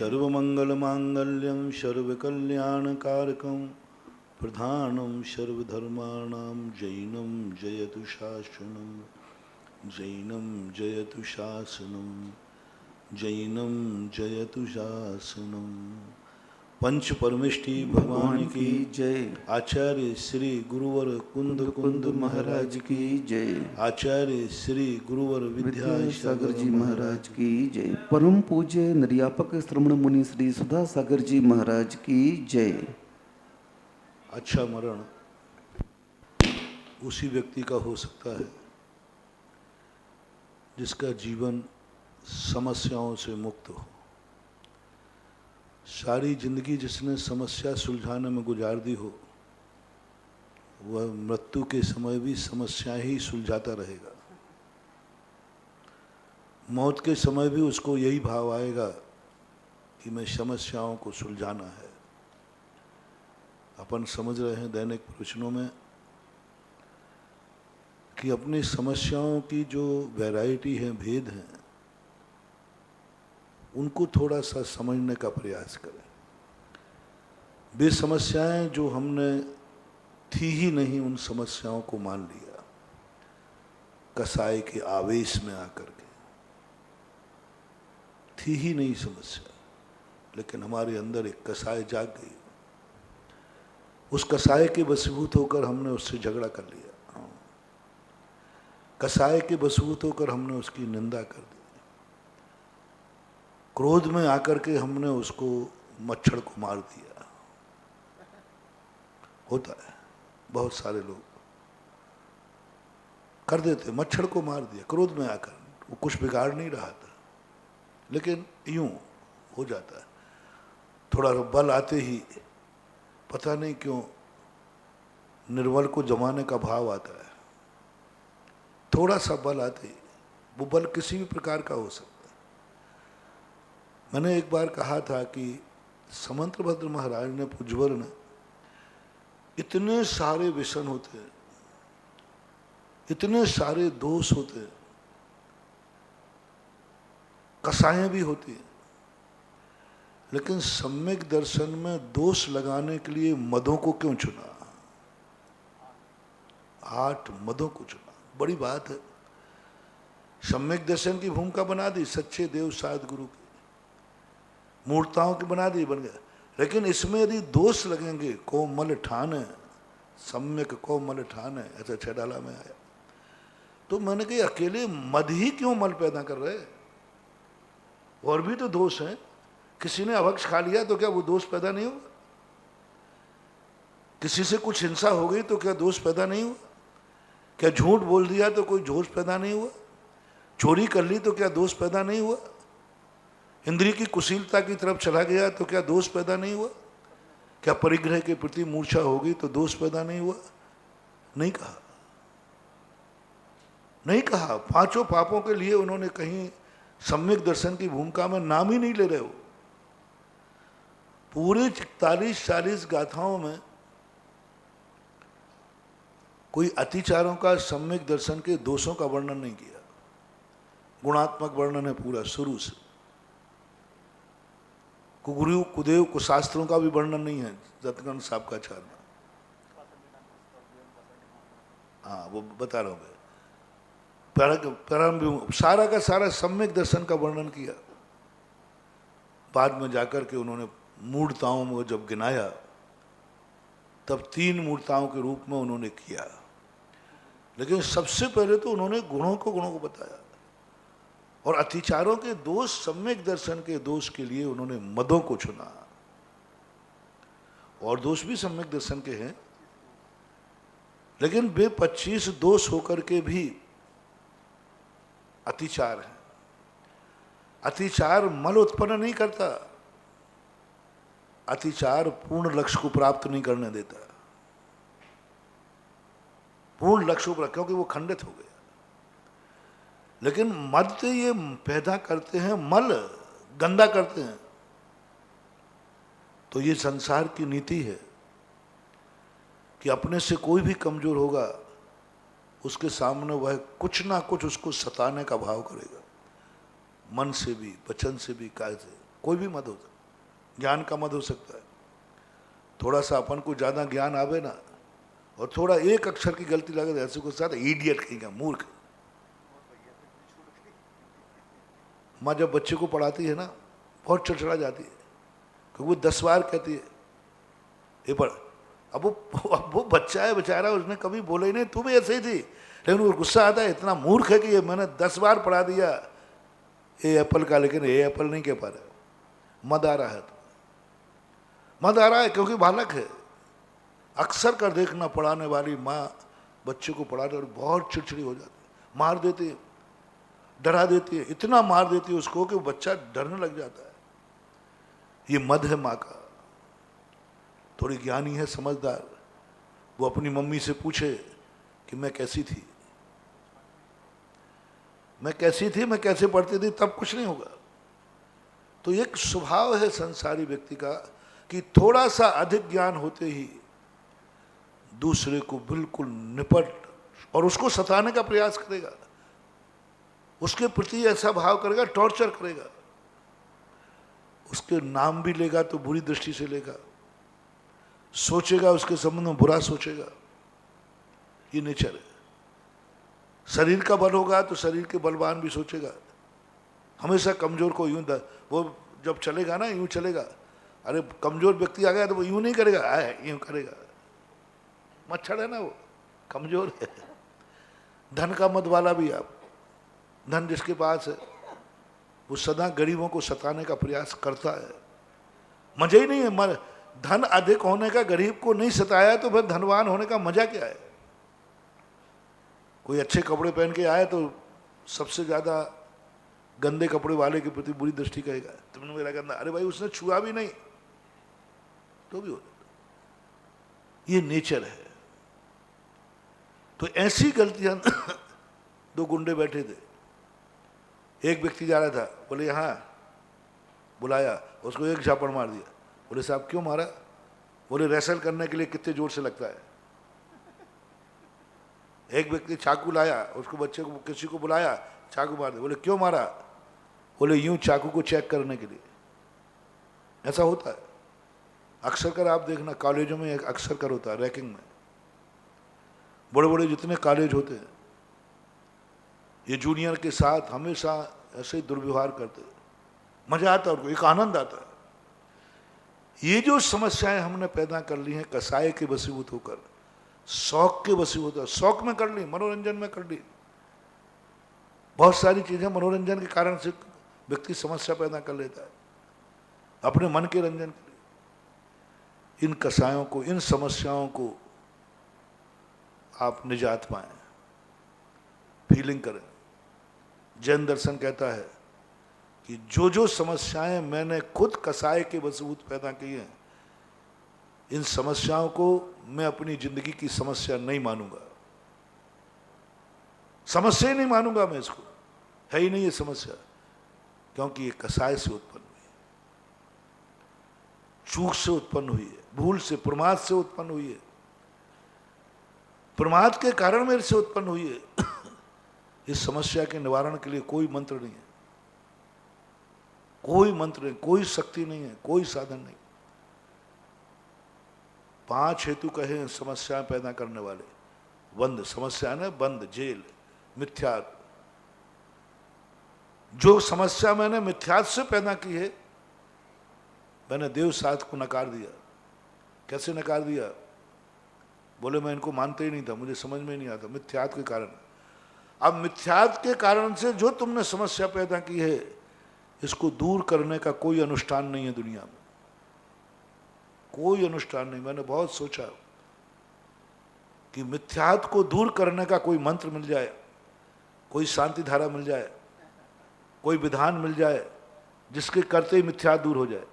सर्वमंगलमांगल्यं सर्वकल्याणकारकं प्रधानं सर्वधर्माणां जैनं जयतु शासनं जैनं जयतु शासनं जैनं जयतु शासनं। पंच परमेष्टि भगवान की जय। आचार्य श्री गुरुवर कुंद कुंद महाराज की जय। आचार्य श्री गुरुवर विद्यासागर जी महाराज की जय। परम पूज्य निर्यापक श्रमण मुनि श्री सुधा सागर जी महाराज की जय। अच्छा मरण उसी व्यक्ति का हो सकता है जिसका जीवन समस्याओं से मुक्त हो। सारी जिंदगी जिसने समस्या सुलझाने में गुजार दी हो, वह मृत्यु के समय भी समस्या ही सुलझाता रहेगा। मौत के समय भी उसको यही भाव आएगा कि मैं समस्याओं को सुलझाना है। अपन समझ रहे हैं दैनिक प्रवचनों में कि अपनी समस्याओं की जो वैरायटी है, भेद हैं, उनको थोड़ा सा समझने का प्रयास करें। वे समस्याएं जो हमने थी ही नहीं, उन समस्याओं को मान लिया कसाई के आवेश में आकर के। थी ही नहीं समस्या, लेकिन हमारे अंदर एक कसाई जाग गई। उस कसाई के वशीभूत होकर हमने उससे झगड़ा कर लिया। कसाई के वशीभूत होकर हमने उसकी निंदा कर दी। क्रोध में आकर के हमने उसको मच्छर को मार दिया। होता है, बहुत सारे लोग कर देते, मच्छर को मार दिया क्रोध में आकर। वो कुछ बिगाड़ नहीं रहा था, लेकिन यूं हो जाता है। थोड़ा बल आते ही पता नहीं क्यों निर्बल को जमाने का भाव आता है। थोड़ा सा बल आते ही, वो बल किसी भी प्रकार का हो सकता है। मैंने एक बार कहा था कि समंतभद्र महाराज ने, पुजवर ने, इतने सारे व्यसन होते हैं, इतने सारे दोष होते हैं, कसाएं भी होती हैं, लेकिन सम्यक दर्शन में दोष लगाने के लिए मदों को क्यों चुना? 8 मदों को चुना। बड़ी बात है। सम्यक दर्शन की भूमिका बना दी सच्चे देव साध गुरु की, मूर्ताओं की बना दी, बन गया। लेकिन इसमें यदि दोष लगेंगे, को मल ठान है, सम्यक को मल ठान है, ऐसा छडाला में आया। तो मैंने कहा अकेले मद ही क्यों मल पैदा कर रहे? और भी तो दोष हैं। किसी ने अभक्ष खा लिया तो क्या वो दोष पैदा नहीं होगा? किसी से कुछ हिंसा हो गई तो क्या दोष पैदा नहीं हुआ? क्या झूठ बोल दिया तो कोई दोष पैदा नहीं हुआ? चोरी कर ली तो क्या दोष पैदा नहीं हुआ? इंद्रिय की कुशीलता की तरफ चला गया तो क्या दोष पैदा नहीं हुआ? क्या परिग्रह के प्रति मूर्छा होगी तो दोष पैदा नहीं हुआ? नहीं कहा, नहीं कहा। 5 पापों के लिए उन्होंने कहीं सम्यक दर्शन की भूमिका में नाम ही नहीं ले रहे हो। पूरे 41-40 गाथाओं में कोई अतिचारों का, सम्यक दर्शन के दोषों का वर्णन नहीं किया। गुणात्मक वर्णन है पूरा शुरू से। कुगुरु कुदेव कुशास्त्रों का भी वर्णन नहीं है, जतगण साहब का चारना। हाँ, वो बता रहा हूं मैं। प्रारंभ सारा का सारा सम्यक दर्शन का वर्णन किया। बाद में जाकर के उन्होंने मूर्ताओं में जब गिनाया, तब 3 मूर्ताओं के रूप में उन्होंने किया। लेकिन सबसे पहले तो उन्होंने गुणों को बताया, और अतिचारों के दोष, सम्यक दर्शन के दोष के लिए उन्होंने मदों को चुना। और दोष भी सम्यक दर्शन के हैं, लेकिन वे 25 दोष होकर के भी अतिचार है। अतिचार मल उत्पन्न नहीं करता, अतिचार पूर्ण लक्ष्य को प्राप्त नहीं करने देता। पूर्ण लक्ष्य को, क्योंकि वो खंडित हो गया। लेकिन मद ये पैदा करते हैं, मल गंदा करते हैं। तो ये संसार की नीति है कि अपने से कोई भी कमजोर होगा, उसके सामने वह कुछ ना कुछ उसको सताने का भाव करेगा, मन से भी, वचन से भी, काय से। कोई भी मद हो सकता, ज्ञान का मद हो सकता है। थोड़ा सा अपन को ज़्यादा ज्ञान आवे ना, और थोड़ा एक अक्षर की गलती लगे तो ऐसे को साथ इडियट कहेगा, मूर्ख। माँ जब बच्चे को पढ़ाती है ना, बहुत चिड़चिड़ा जाती है, क्योंकि वो 10 बार कहती है ये पढ़। अब वो बच्चा है बेचारा, उसने कभी बोला ही नहीं, तू भी ऐसे ही थी, लेकिन वो गुस्सा आता है, इतना मूर्ख है कि ये मैंने 10 बार पढ़ा दिया ये एप्पल का, लेकिन ये एप्पल नहीं कह पा रहा। मद आ रहा है, तो मद आ रहा है क्योंकि बालक है। अक्सर कर देखना, पढ़ाने वाली माँ बच्चे को पढ़ाते और बहुत चिड़चिड़ी हो जाती है, मार देती है, डरा देती है, इतना मार देती है उसको कि वो बच्चा डरने लग जाता है। ये मद है माँ का। थोड़ी ज्ञानी है, समझदार, वो अपनी मम्मी से पूछे कि मैं कैसी थी, मैं कैसी थी, मैं कैसे पढ़ती थी, तब कुछ नहीं होगा। तो एक स्वभाव है संसारी व्यक्ति का कि थोड़ा सा अधिक ज्ञान होते ही दूसरे को बिल्कुल निपट और उसको सताने का प्रयास करेगा, उसके प्रति ऐसा भाव करेगा, टॉर्चर करेगा, उसके नाम भी लेगा तो बुरी दृष्टि से लेगा, सोचेगा उसके संबंध में बुरा सोचेगा। ये नेचर है। शरीर का बल होगा तो शरीर के बलवान भी सोचेगा, हमेशा कमजोर को यूं वो जब चलेगा ना यूं चलेगा, अरे कमजोर व्यक्ति आ गया तो वो यूं नहीं करेगा, आए यूं करेगा। मच्छर है ना, वो कमजोर है। धन का मत वाला भी, आप धन जिसके पास है वो सदा गरीबों को सताने का प्रयास करता है। मजा ही नहीं है। धन अधिक होने का गरीब को नहीं सताया तो फिर धनवान होने का मजा क्या है। कोई अच्छे कपड़े पहन के आए तो सबसे ज्यादा गंदे कपड़े वाले के प्रति बुरी दृष्टि कहेगा, तुमने मेरा गंदा, अरे भाई उसने छुआ भी नहीं तो भी हो जाता। ये नेचर है। तो ऐसी गलतियां दो गुंडे बैठे थे, एक व्यक्ति जा रहा था, बोले यहाँ बुलाया, उसको एक झापड़ मार दिया। बोले साहब क्यों मारा? बोले रेसल करने के लिए कितने जोर से लगता है। एक व्यक्ति चाकू लाया, उसको बच्चे को किसी को बुलाया, चाकू मार दिया। बोले क्यों मारा? बोले यूं चाकू को चेक करने के लिए। ऐसा होता है अक्सर कर, आप देखना कॉलेजों में अक्सर कर होता है, रैंकिंग में बड़े बड़े जितने कॉलेज होते हैं ये जूनियर के साथ हमेशा ऐसे ही दुर्व्यवहार करते, मजा आता है उनको, एक आनंद आता है। ये जो समस्याएं हमने पैदा कर ली हैं कसाय के वशीभूत होकर, शौक के वशीभूत होकर, शौक में कर ली, मनोरंजन में कर ली, बहुत सारी चीजें मनोरंजन के कारण से व्यक्ति समस्या पैदा कर लेता है अपने मन के रंजन के लिए। इन कसायों को, इन समस्याओं को आप निजात पाएं, फीलिंग करें। जैन दर्शन कहता है कि जो जो समस्याएं मैंने खुद कसाय के वशीभूत पैदा की हैं, इन समस्याओं को मैं अपनी जिंदगी की समस्या नहीं मानूंगा, समस्या ही नहीं मानूंगा मैं, इसको है ही नहीं ये समस्या, क्योंकि ये कसाय से उत्पन्न हुई है, चूक से उत्पन्न हुई है, भूल से, प्रमाद से उत्पन्न हुई है, प्रमाद के कारण मेरे से उत्पन्न हुई है। इस समस्या के निवारण के लिए कोई मंत्र नहीं है, कोई मंत्र नहीं, कोई शक्ति नहीं है, कोई साधन नहीं। 5 हेतु कहे समस्याएं पैदा करने वाले। बंद समस्या ने, बंद जेल, मिथ्यात्व। जो समस्या मैंने मिथ्यात्व से पैदा की है, मैंने देव साथ को नकार दिया। कैसे नकार दिया? बोले मैं इनको मानते ही नहीं था, मुझे समझ में नहीं आता, मिथ्यात्व के कारण। अब मिथ्यात्व के कारण से जो तुमने समस्या पैदा की है, इसको दूर करने का कोई अनुष्ठान नहीं है दुनिया में, कोई अनुष्ठान नहीं। मैंने बहुत सोचा कि मिथ्यात्व को दूर करने का कोई मंत्र मिल जाए, कोई शांति धारा मिल जाए, कोई विधान मिल जाए जिसके करते ही मिथ्यात्व दूर हो जाए।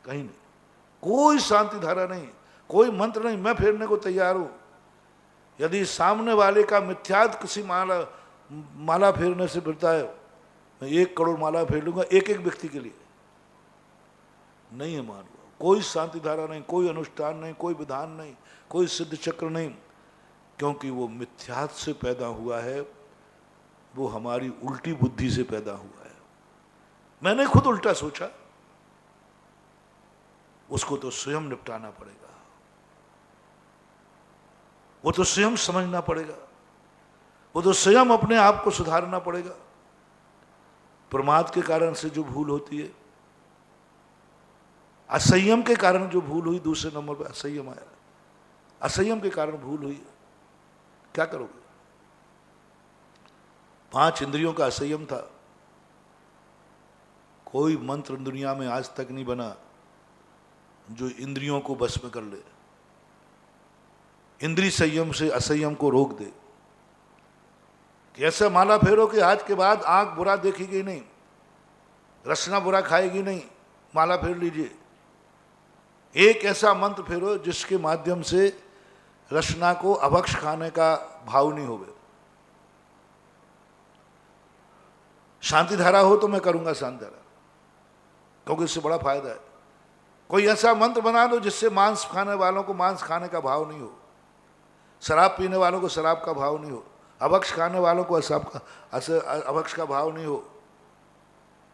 कहीं नहीं, कोई शांति धारा नहीं, कोई मंत्र नहीं। मैं फेरने को तैयार हूं, यदि सामने वाले का मिथ्यात्व किसी माला फेरने से फिरता है, मैं 1 करोड़ माला फेर लूंगा एक एक व्यक्ति के लिए। नहीं है मानूंगा, कोई शांति धारा नहीं, कोई अनुष्ठान नहीं, कोई विधान नहीं, कोई सिद्ध चक्र नहीं, क्योंकि वो मिथ्यात्व से पैदा हुआ है, वो हमारी उल्टी बुद्धि से पैदा हुआ है। मैंने खुद उल्टा सोचा, उसको तो स्वयं निपटाना पड़ेगा, वो तो स्वयं समझना पड़ेगा, वो तो स्वयं अपने आप को सुधारना पड़ेगा। प्रमाद के कारण से जो भूल होती है, असंयम के कारण जो भूल हुई, दूसरे नंबर पर असंयम आया, असंयम के कारण भूल हुई, क्या करोगे? 5 इंद्रियों का असंयम था। कोई मंत्र दुनिया में आज तक नहीं बना जो इंद्रियों को बस में कर ले, इंद्रिय संयम से असंयम को रोक दे। कि ऐसा माला फेरो कि आज के बाद आंख बुरा देखेगी नहीं, रसना बुरा खाएगी नहीं, माला फेर लीजिए। एक ऐसा मंत्र फेरो जिसके माध्यम से रसना को अभक्ष खाने का भाव नहीं होवे। शांति धारा हो तो मैं करूंगा शांति धारा, क्योंकि इससे बड़ा फायदा है। कोई ऐसा मंत्र बना दो जिससे मांस खाने वालों को मांस खाने का भाव नहीं हो, शराब पीने वालों को शराब का भाव नहीं हो, अभक्ष खाने वालों को अभक्ष का भाव नहीं हो।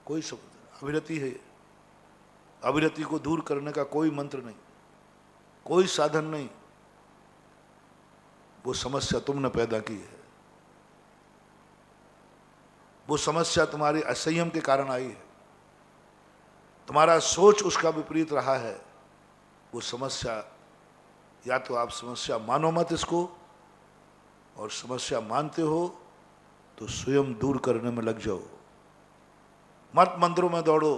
कोई अविरति है, अविरति को दूर करने का कोई मंत्र नहीं, कोई साधन नहीं। वो समस्या तुमने पैदा की है, वो समस्या तुम्हारे असंयम के कारण आई है, तुम्हारा सोच उसका विपरीत रहा है। वो समस्या, या तो आप समस्या मानो मत इसको, और समस्या मानते हो तो स्वयं दूर करने में लग जाओ। मत मंदिरों में दौड़ो,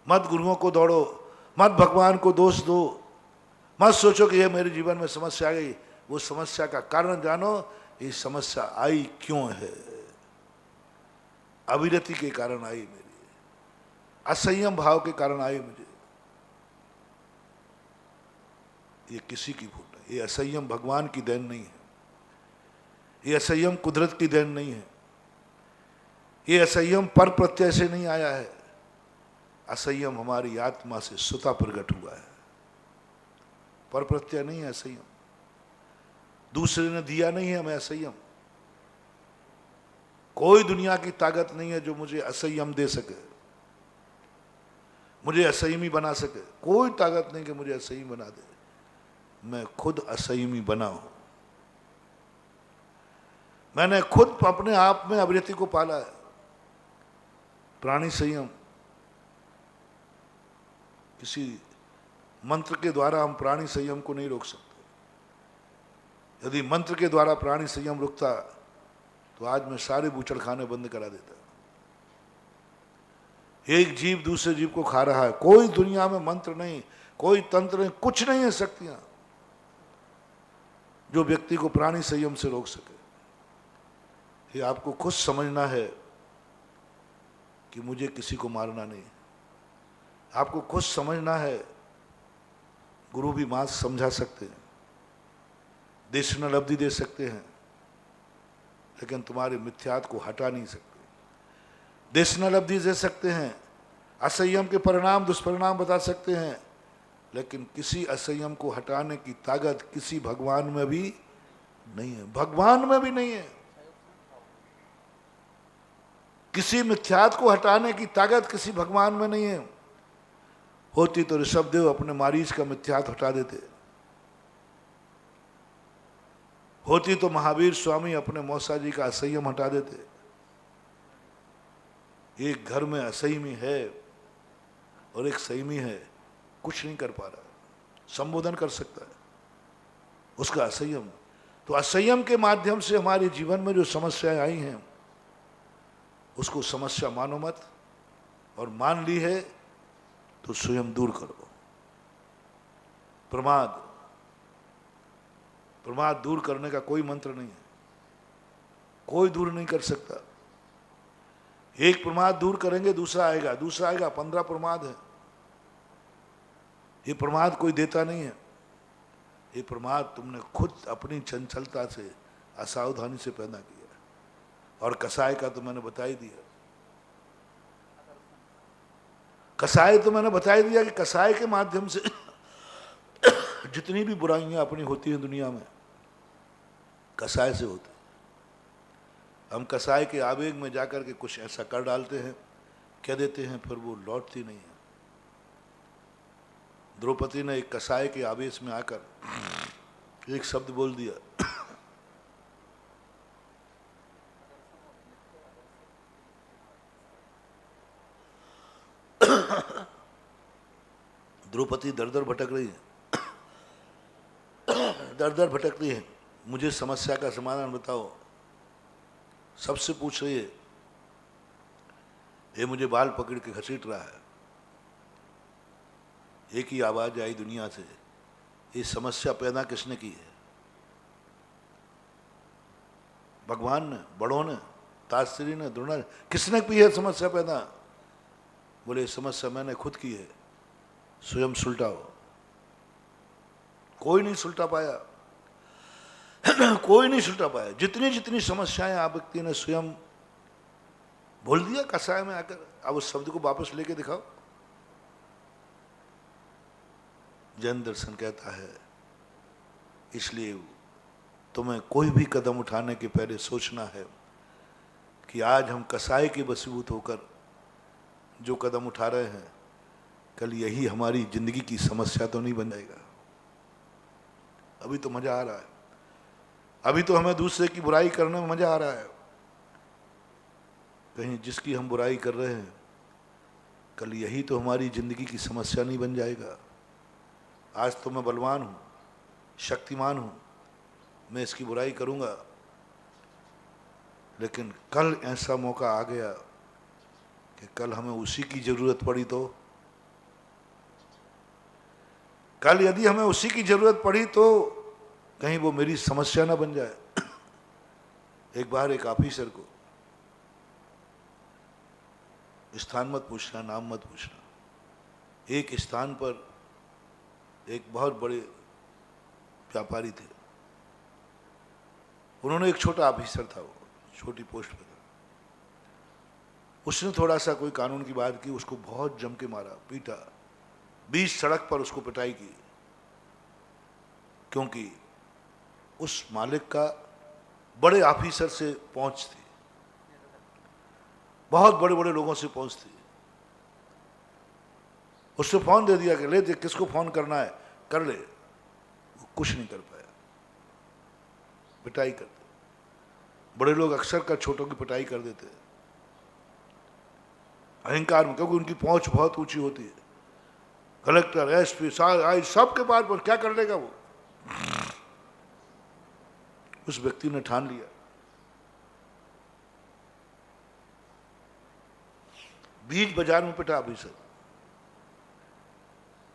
मत गुरुओं को दौड़ो, मत भगवान को दोष दो, मत सोचो कि ये मेरे जीवन में समस्या आ गई। वो समस्या का कारण जानो, ये समस्या आई क्यों है। अविरति के कारण आई मेरी, असंयम भाव के कारण आई मुझे। ये किसी की भूल नहीं, ये असंयम भगवान की देन नहीं है, ये असंयम कुदरत की देन नहीं है, ये असंयम पर प्रत्यय से नहीं आया है। असंयम हमारी आत्मा से स्वतः प्रकट हुआ है, पर प्रत्यय नहीं है असंयम, दूसरे ने दिया नहीं है हमें असंयम। कोई दुनिया की ताकत नहीं है जो मुझे असंयम दे सके, मुझे असंयमी बना सके। कोई ताकत नहीं कि मुझे असंयमी बना दे, मैं खुद असंयमी बना हूं। मैंने खुद अपने आप में अविरति को पाला है। प्राणी संयम, किसी मंत्र के द्वारा हम प्राणी संयम को नहीं रोक सकते। यदि मंत्र के द्वारा प्राणी संयम रुकता तो आज मैं सारे बूचड़ खाने बंद करा देता। एक जीव दूसरे जीव को खा रहा है, कोई दुनिया में मंत्र नहीं, कोई तंत्र नहीं, कुछ नहीं है शक्तियां जो व्यक्ति को प्राणी संयम से रोक सके। ये आपको खुद समझना है कि मुझे किसी को मारना नहीं। आपको खुद समझना है, गुरु भी मां समझा सकते हैं, देशनल अवधि दे सकते हैं, लेकिन तुम्हारे मिथ्यात को हटा नहीं सकते। देशनल अवधि दे सकते हैं, असंयम के परिणाम दुष्परिणाम बता सकते हैं, लेकिन किसी असंयम को हटाने की ताकत किसी भगवान में भी नहीं है, भगवान में भी नहीं है। किसी मिथ्यात को हटाने की ताकत किसी भगवान में नहीं है। होती तो ऋषभदेव अपने मारीच का मिथ्यात हटा देते, होती तो महावीर स्वामी अपने मौसा जी का असंयम हटा देते। एक घर में असंयमी है और एक संयमी है, कुछ नहीं कर पा रहा, संबोधन कर सकता है, उसका असंयम। तो असंयम के माध्यम से हमारे जीवन में जो समस्याएं आई हैं उसको समस्या मानो मत, और मान ली है तो स्वयं दूर करो। प्रमाद, प्रमाद दूर करने का कोई मंत्र नहीं है, कोई दूर नहीं कर सकता। एक प्रमाद दूर करेंगे दूसरा आएगा, दूसरा आएगा, 15 प्रमाद है। ये प्रमाद कोई देता नहीं है, ये प्रमाद तुमने खुद अपनी चंचलता से, असावधानी से पैदा किया। और कसाय का तो मैंने बता ही दिया, कसाय तो मैंने बता ही दिया कि कसाय के माध्यम से जितनी भी बुराइयां अपनी होती हैं दुनिया में, कसाय से होती। हम कसाय के आवेग में जाकर के कुछ ऐसा कर डालते हैं कह देते हैं, फिर वो लौटती नहीं है। द्रौपदी ने एक कसाई के आवेश में आकर एक शब्द बोल दिया, द्रौपदी दर दर भटक रही है, दर दर भटक रही है, मुझे समस्या का समाधान बताओ। सबसे पूछ रही है, ये मुझे बाल पकड़ के घसीट रहा है। एक ही आवाज आई दुनिया से, ये समस्या पैदा किसने की है? भगवान ने, बड़ों ने, ताश्री ने, द्रोणाचार्य, किसने की है समस्या पैदा? बोले समस्या मैंने खुद की है, स्वयं सुलटाओ। कोई नहीं सुलटा पाया, कोई नहीं सुलटा पाया। जितनी जितनी समस्याएं आप व्यक्ति ने स्वयं बोल दिया कसाय में आकर। अब उस शब्द को वापस लेके दिखाओ। जैन दर्शन कहता है, इसलिए तुम्हें कोई भी कदम उठाने के पहले सोचना है कि आज हम कसाय के वशीभूत होकर जो कदम उठा रहे हैं, कल यही हमारी जिंदगी की समस्या तो नहीं बन जाएगा। अभी तो मजा आ रहा है, अभी तो हमें दूसरे की बुराई करने में मजा आ रहा है। कहीं जिसकी हम बुराई कर रहे हैं, कल यही तो हमारी जिंदगी की समस्या नहीं बन जाएगा। आज तो मैं बलवान हूं, शक्तिमान हूं, मैं इसकी बुराई करूंगा, लेकिन कल ऐसा मौका आ गया कि कल हमें उसी की जरूरत पड़ी तो, कल यदि हमें उसी की जरूरत पड़ी तो कहीं वो मेरी समस्या ना बन जाए। एक बार एक ऑफिसर को, स्थान मत पूछना, नाम मत पूछना, एक स्थान पर एक बहुत बड़े व्यापारी थे। उन्होंने, एक छोटा ऑफिसर था, वो छोटी पोस्ट पे था, उसने थोड़ा सा कोई कानून की बात की, उसको बहुत जम के मारा, पीटा, बीच सड़क पर उसको पिटाई की, क्योंकि उस मालिक का बड़े ऑफिसर से पहुंच थी, बहुत बड़े बड़े लोगों से पहुंच थी। उसने फोन दे दिया कि ले दे, किसको फोन करना है कर ले। वो कुछ नहीं कर पाया, पिटाई कर दी। बड़े लोग अक्सर कर छोटों की पिटाई कर देते हैं अहंकार में, क्योंकि उनकी पहुंच बहुत ऊंची होती है। कलेक्टर, एसपी, सबके पास पर क्या कर लेगा वो। उस व्यक्ति ने ठान लिया, बीच बाजार में पिटा ऑफिसर।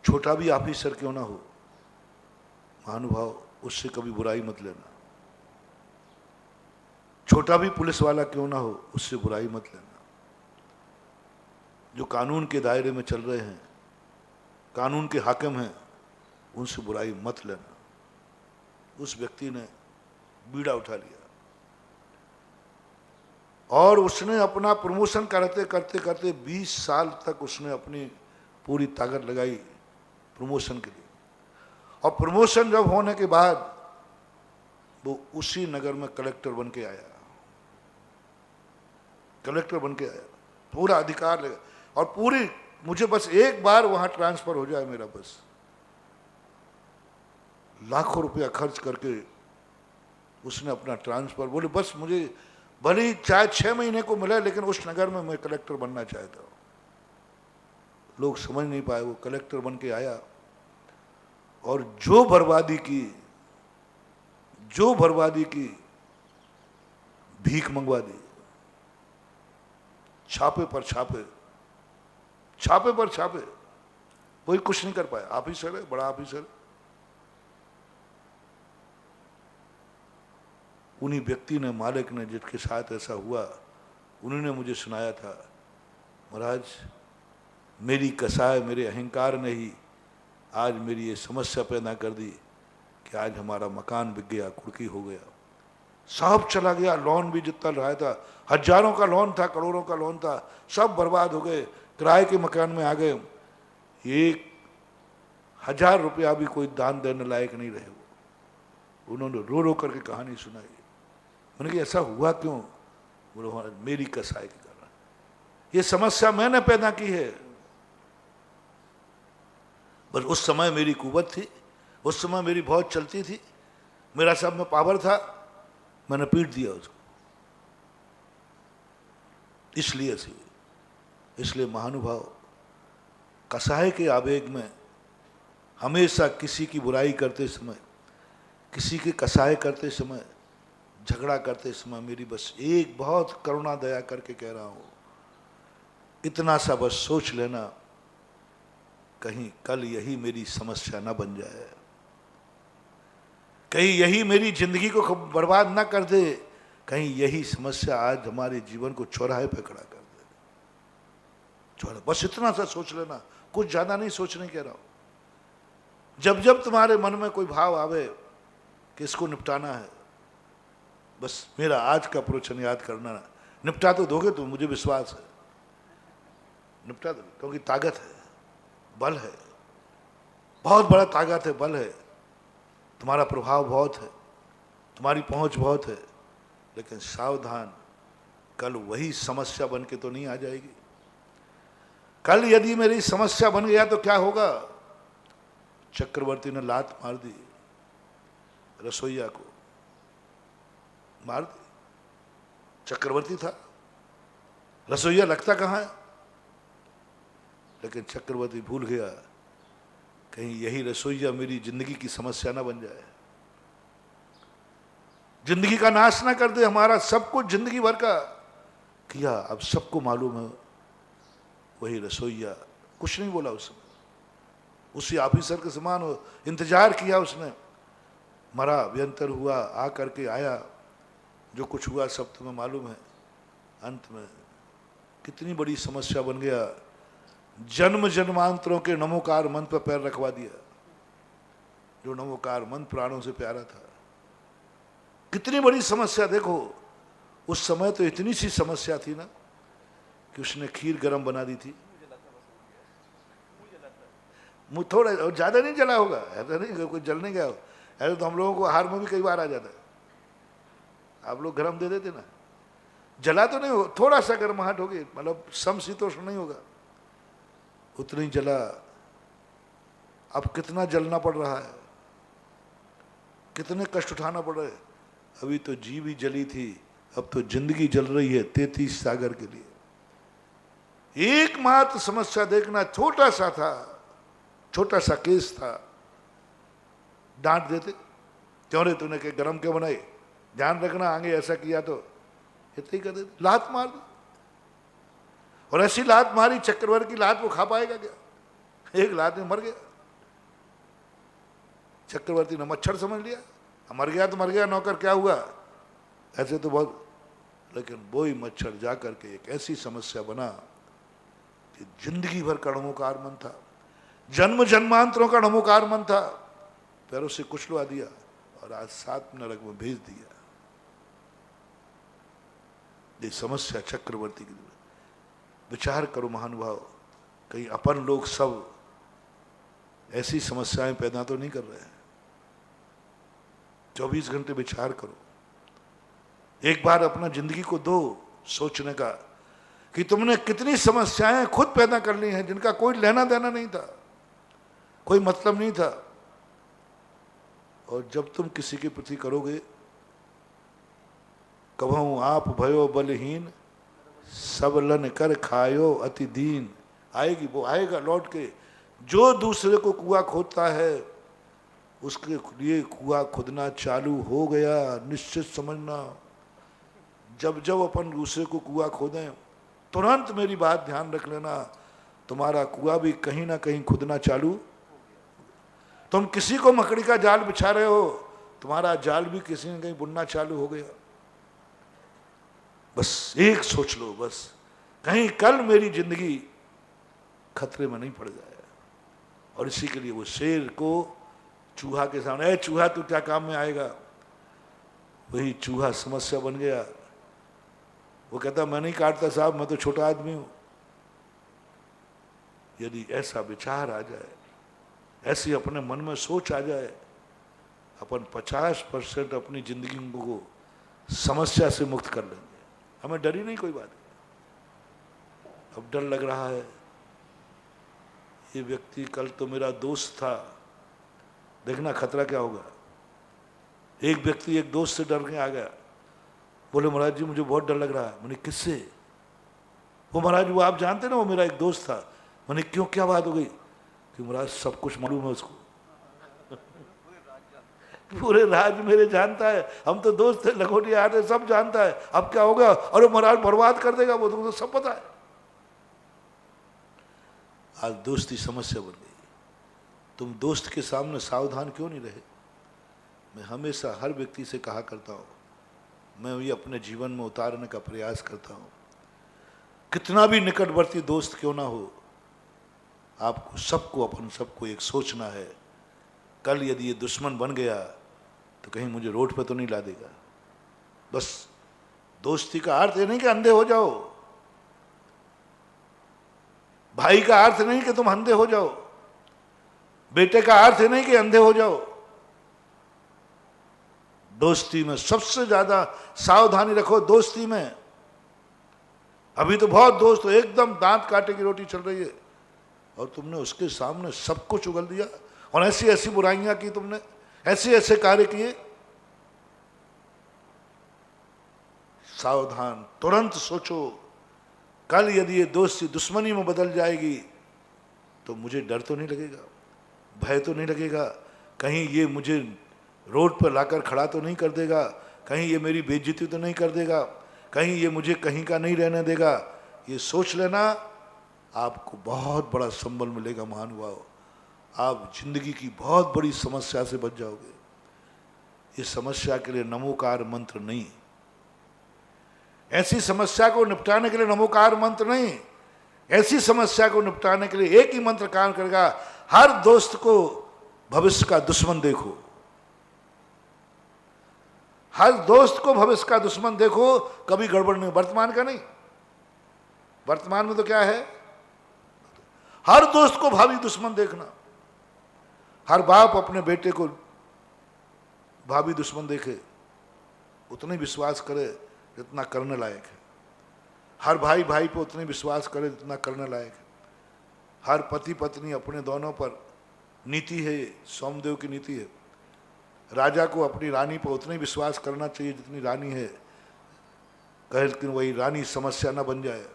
छोटा भी ऑफिसर क्यों ना हो, महानुभाव, उससे कभी बुराई मत लेना। छोटा भी पुलिस वाला क्यों ना हो, उससे बुराई मत लेना। जो कानून के दायरे में चल रहे हैं, कानून के हाकिम हैं, उनसे बुराई मत लेना। उस व्यक्ति ने बीड़ा उठा लिया और उसने अपना प्रमोशन करते करते करते 20 साल तक उसने अपनी पूरी ताकत लगाई प्रमोशन के लिए। और प्रमोशन जब होने के बाद वो उसी नगर में कलेक्टर बन के आया, कलेक्टर बन के आया, पूरा अधिकार लगा। और पूरी, मुझे बस एक बार वहां ट्रांसफर हो जाए मेरा, बस लाखों रुपया खर्च करके उसने अपना ट्रांसफर, बोले बस मुझे भले चाहे 6 महीने को मिले, लेकिन उस नगर में मैं कलेक्टर बनना चाहता हूं। लोग समझ नहीं पाए, वो कलेक्टर बन के आया और जो बर्बादी की भीख मंगवा दी, छापे पर छापे, छापे पर छापे, कोई कुछ नहीं कर पाया। ऑफिसर है, बड़ा ऑफिसर। उन्हीं व्यक्ति ने, मालिक ने, जिसके साथ ऐसा हुआ, उन्होंने मुझे सुनाया था, महाराज मेरी कसाय, मेरे अहंकार ने ही आज मेरी ये समस्या पैदा कर दी कि आज हमारा मकान बिक गया, कुर्की हो गया, सब चला गया, लोन भी जितना रहा था, हजारों का लोन था, करोड़ों का लोन था, सब बर्बाद हो गए, किराए के मकान में आ गए। 1000 रुपया भी कोई दान देने लायक नहीं रहे वो। उन्होंने रो रो करके कहानी सुनाई। मैंने कहा ऐसा हुआ क्यों? बोलो मेरी कसाई के कारण। ये समस्या मैंने पैदा की है। बस उस समय मेरी कुवत थी, उस समय मेरी बहुत चलती थी, मेरा सब में पावर था, मैंने पीट दिया उसको, इसलिए ऐसी हुई। इसलिए महानुभाव कसाय के आवेग में हमेशा किसी की बुराई करते समय, किसी के कसाय करते समय, झगड़ा करते समय मेरी बस एक बहुत करुणा दया करके कह रहा हूं, इतना सा बस सोच लेना, कहीं कल यही मेरी समस्या न बन जाए, कहीं यही मेरी जिंदगी को बर्बाद ना कर दे, कहीं यही समस्या आज हमारे जीवन को चौराहे पे खड़ा कर दे। चौराहे, बस इतना सा सोच लेना, कुछ ज्यादा नहीं सोचने कह रहा हूं। जब जब तुम्हारे मन में कोई भाव आवे कि इसको निपटाना है, बस मेरा आज का प्रवचन याद करना। निपटा तो दोगे तुम, मुझे विश्वास है, निपटा दो, क्योंकि ताकत है, बल है, बहुत बड़ा ताकत है, बल है, तुम्हारा प्रभाव बहुत है, तुम्हारी पहुंच बहुत है। लेकिन सावधान, कल वही समस्या बन के तो नहीं आ जाएगी। कल यदि मेरी समस्या बन गया तो क्या होगा? चक्रवर्ती ने लात मार दी, रसोइया को मार दी। चक्रवर्ती था, रसोइया लगता कहां है? लेकिन चक्रवर्ती भूल गया, कहीं यही रसोइया मेरी जिंदगी की समस्या ना बन जाए, जिंदगी का नाश ना कर दे। हमारा सब कुछ जिंदगी भर का किया, अब सबको मालूम है, वही रसोइया कुछ नहीं बोला उसने, उसी ऑफिसर के समान हो, इंतजार किया उसने, मरा, अभ्यंतर हुआ, आ करके आया, जो कुछ हुआ सब तुम्हें मालूम है। अंत में कितनी बड़ी समस्या बन गया, जन्म जन्मांतरों के नमोकार मंत्र पर पैर रखवा दिया, जो नमोकार मंत्र प्राणों से प्यारा था। कितनी बड़ी समस्या देखो, उस समय तो इतनी सी समस्या थी ना कि उसने खीर गरम बना दी थी। मुँह थोड़ा ज्यादा नहीं जला होगा, ऐसा नहीं कोई जल नहीं गया हो, ऐसा तो हम लोगों को आहार में भी कई बार आ जाता है, आप लोग गरम दे देते ना, जला तो नहीं हो, थोड़ा सा गर्माहट होगी, मतलब समशीतोष्ण नहीं होगा, उतनी जला। अब कितना जलना पड़ रहा है, कितने कष्ट उठाना पड़ रहे। अभी तो जीव ही जली थी, अब तो जिंदगी जल रही है 33 सागर के लिए। एकमात्र समस्या देखना, छोटा सा था, छोटा सा केस था, डांट देते, क्यों रे तूने के गरम क्यों बनाई, ध्यान रखना आगे ऐसा किया तो, इतनी कर देते, लात मार दी। और ऐसी लात मारी, चक्रवर्ती की लात वो खा पाएगा क्या? एक लात में मर गया। चक्रवर्ती ने मच्छर समझ लिया, मर गया तो मर गया, नौकर क्या हुआ, ऐसे तो बहुत। लेकिन वही मच्छर जा करके एक ऐसी समस्या बना कि जिंदगी भर का नमोकार मन था, जन्म जन्मांतरों का नमोकार मन था, पैरों से कुचलवा दिया और आज 7 नरक में भेज दिया। ये समस्या चक्रवर्ती की। विचार करो महानुभाव, कहीं अपन लोग सब ऐसी समस्याएं पैदा तो नहीं कर रहे हैं? 24 घंटे विचार करो, एक बार अपना जिंदगी को दो सोचने का कि तुमने कितनी समस्याएं खुद पैदा कर ली हैं, जिनका कोई लेना देना नहीं था, कोई मतलब नहीं था। और जब तुम किसी के प्रति करोगे, कभू आप भयो बलहीन, सब लन कर खायो अति दीन, आएगी, वो आएगा लौट के। जो दूसरे को कुआं खोदता है, उसके लिए कुआं खुदना चालू हो गया, निश्चित समझना। जब जब अपन दूसरे को कुआं खोदें, तुरंत मेरी बात ध्यान रख लेना, तुम्हारा कुआं भी कहीं ना कहीं खुदना चालू। तुम किसी को मकड़ी का जाल बिछा रहे हो, तुम्हारा जाल भी किसी न कहीं बुनना चालू हो गया। बस एक सोच लो, बस कहीं कल मेरी जिंदगी खतरे में नहीं पड़ जाए। और इसी के लिए वो शेर को चूहा के सामने, ए चूहा तू क्या काम में आएगा, वही चूहा समस्या बन गया। वो कहता मैं नहीं काटता साहब, मैं तो छोटा आदमी हूं। यदि ऐसा विचार आ जाए, ऐसी अपने मन में सोच आ जाए, अपन 50% अपनी जिंदगी को समस्या से मुक्त कर लेंगे। हमें डर ही नहीं कोई बात। अब डर लग रहा है, ये व्यक्ति कल तो मेरा दोस्त था, देखना खतरा क्या होगा। एक व्यक्ति एक दोस्त से डर के आ गया, बोले महाराज जी मुझे बहुत डर लग रहा है। मैंने किससे? वो महाराज वो आप जानते ना, वो मेरा एक दोस्त था। मैंने क्यों, क्या बात हो गई? कि महाराज सब कुछ मालूम है उसको। पूरे राज मेरे जानता है, हम तो दोस्त थे, लंगोटिया आते, सब जानता है, अब क्या होगा? अरे महाराज बर्बाद कर देगा वो, तुमको सब पता है। आज दोस्ती समस्या बन गई। तुम दोस्त के सामने सावधान क्यों नहीं रहे? मैं हमेशा हर व्यक्ति से कहा करता हूँ, मैं ये अपने जीवन में उतारने का प्रयास करता हूँ। कितना भी निकटवर्ती दोस्त क्यों ना हो, आपको सबको, अपन सबको एक सोचना है, कल यदि ये दुश्मन बन गया तो कहीं मुझे रोड पे तो नहीं ला देगा। बस दोस्ती का अर्थ ये नहीं कि अंधे हो जाओ, भाई का अर्थ नहीं कि तुम अंधे हो जाओ, बेटे का अर्थ ये नहीं कि अंधे हो जाओ। दोस्ती में सबसे ज्यादा सावधानी रखो। दोस्ती में अभी तो बहुत दोस्त हो, एकदम दांत काटे की रोटी चल रही है, और तुमने उसके सामने सब कुछ उगल दिया, और ऐसी ऐसी बुराइयां की तुमने, ऐसे ऐसे कार्य किए। सावधान, तुरंत सोचो, कल यदि ये दोस्ती दुश्मनी में बदल जाएगी तो मुझे डर तो नहीं लगेगा, भय तो नहीं लगेगा, कहीं ये मुझे रोड पर लाकर खड़ा तो नहीं कर देगा, कहीं ये मेरी बेइज्जती तो नहीं कर देगा, कहीं ये मुझे कहीं का नहीं रहने देगा। ये सोच लेना, आपको बहुत बड़ा संबल मिलेगा महानुभाव। आप जिंदगी की बहुत बड़ी समस्या से बच जाओगे। इस समस्या के लिए नमोकार मंत्र नहीं, ऐसी समस्या को निपटाने के लिए नमोकार मंत्र नहीं, ऐसी समस्या को निपटाने के लिए एक ही मंत्र काम करेगा, हर दोस्त को भविष्य का दुश्मन देखो। हर दोस्त को भविष्य का दुश्मन देखो, कभी गड़बड़ नहीं, वर्तमान का नहीं। वर्तमान में तो क्या है, हर दोस्त को भावी दुश्मन देखना। हर बाप अपने बेटे को भावी दुश्मन देखे, उतने विश्वास करे जितना करने लायक है। हर भाई भाई पे उतने विश्वास करे जितना करने लायक है। हर पति पत्नी अपने दोनों पर, नीति है, सोमदेव की नीति है, राजा को अपनी रानी पर उतने विश्वास करना चाहिए जितनी रानी है, कहे लेकिन वही रानी समस्या न बन जाए।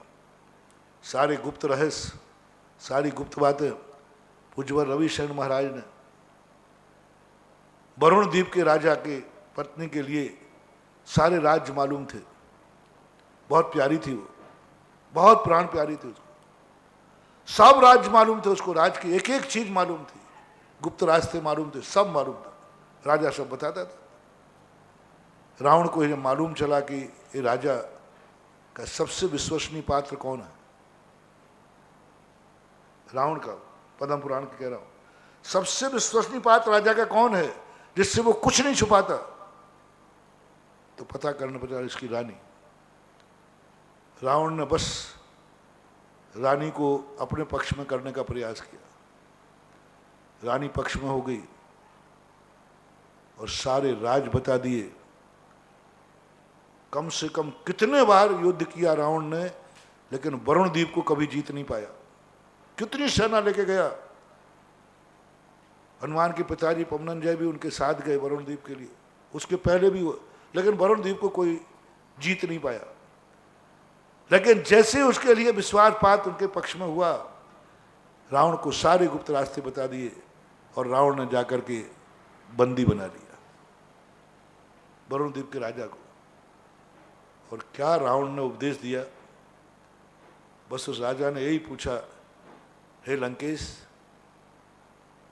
सारे गुप्त रहस्य, सारी गुप्त बातें पूज्यवर रविशरण महाराज ने वरुण द्वीप के राजा के पत्नी के लिए सारे राज्य मालूम थे। बहुत प्यारी थी वो, बहुत प्राण प्यारी थी उसको, सब राज्य मालूम थे उसको, राज की एक एक चीज मालूम थी, गुप्त रास्ते मालूम थे, सब मालूम था, राजा सब बताता था। रावण को जब मालूम चला कि ये राजा का सबसे विश्वसनीय पात्र कौन है, रावण का, पद्म पुराण के कह रहा हूं, सबसे विश्वसनीय पात्र राजा का कौन है जिससे वो कुछ नहीं छुपाता, तो पता करने पड़ा इसकी रानी। रावण ने बस रानी को अपने पक्ष में करने का प्रयास किया, रानी पक्ष में हो गई और सारे राज बता दिए। कम से कम कितने बार युद्ध किया रावण ने, लेकिन वरुण द्वीप को कभी जीत नहीं पाया। कितनी सेना लेके गया, हनुमान के पिताजी पवनंजय भी उनके साथ गए वरुण द्वीप के लिए, उसके पहले भी वो, लेकिन वरुण द्वीप को कोई जीत नहीं पाया। लेकिन जैसे उसके लिए विश्वासपात उनके पक्ष में हुआ, रावण को सारे गुप्त रास्ते बता दिए और रावण ने जाकर के बंदी बना लिया वरुण द्वीप के राजा को। और क्या रावण ने उपदेश दिया, बस उस राजा ने यही पूछा, हे लंकेश,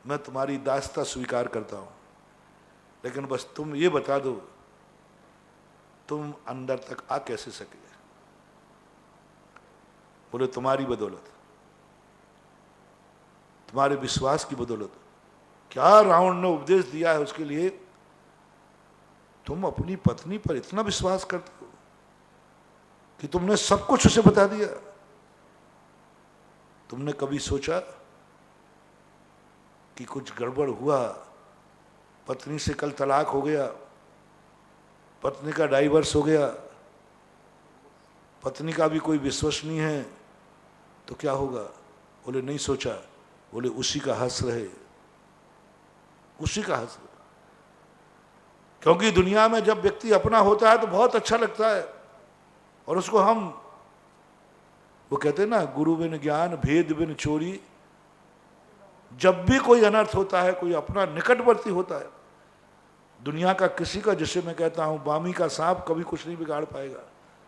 मैं तुम्हारी दास्ता स्वीकार करता हूं, लेकिन बस तुम ये बता दो तुम अंदर तक आ कैसे सके। बोले तुम्हारी बदौलत, तुम्हारे विश्वास की बदौलत। क्या रावण ने उपदेश दिया है उसके लिए, तुम अपनी पत्नी पर इतना विश्वास करते हो कि तुमने सब कुछ उसे बता दिया। तुमने कभी सोचा कि कुछ गड़बड़ हुआ, पत्नी से कल तलाक हो गया, पत्नी का डाइवर्स हो गया, पत्नी का भी कोई विश्वसनीय है, तो क्या होगा? बोले नहीं सोचा। बोले उसी का हंस रहे, उसी का हंस रहे। क्योंकि दुनिया में जब व्यक्ति अपना होता है तो बहुत अच्छा लगता है, और उसको हम, वो कहते हैं ना, गुरु बिन ज्ञान भेद बिन चोरी। जब भी कोई अनर्थ होता है, कोई अपना निकटवर्ती होता है, दुनिया का किसी का, जैसे मैं कहता हूं बामी का सांप कभी कुछ नहीं बिगाड़ पाएगा,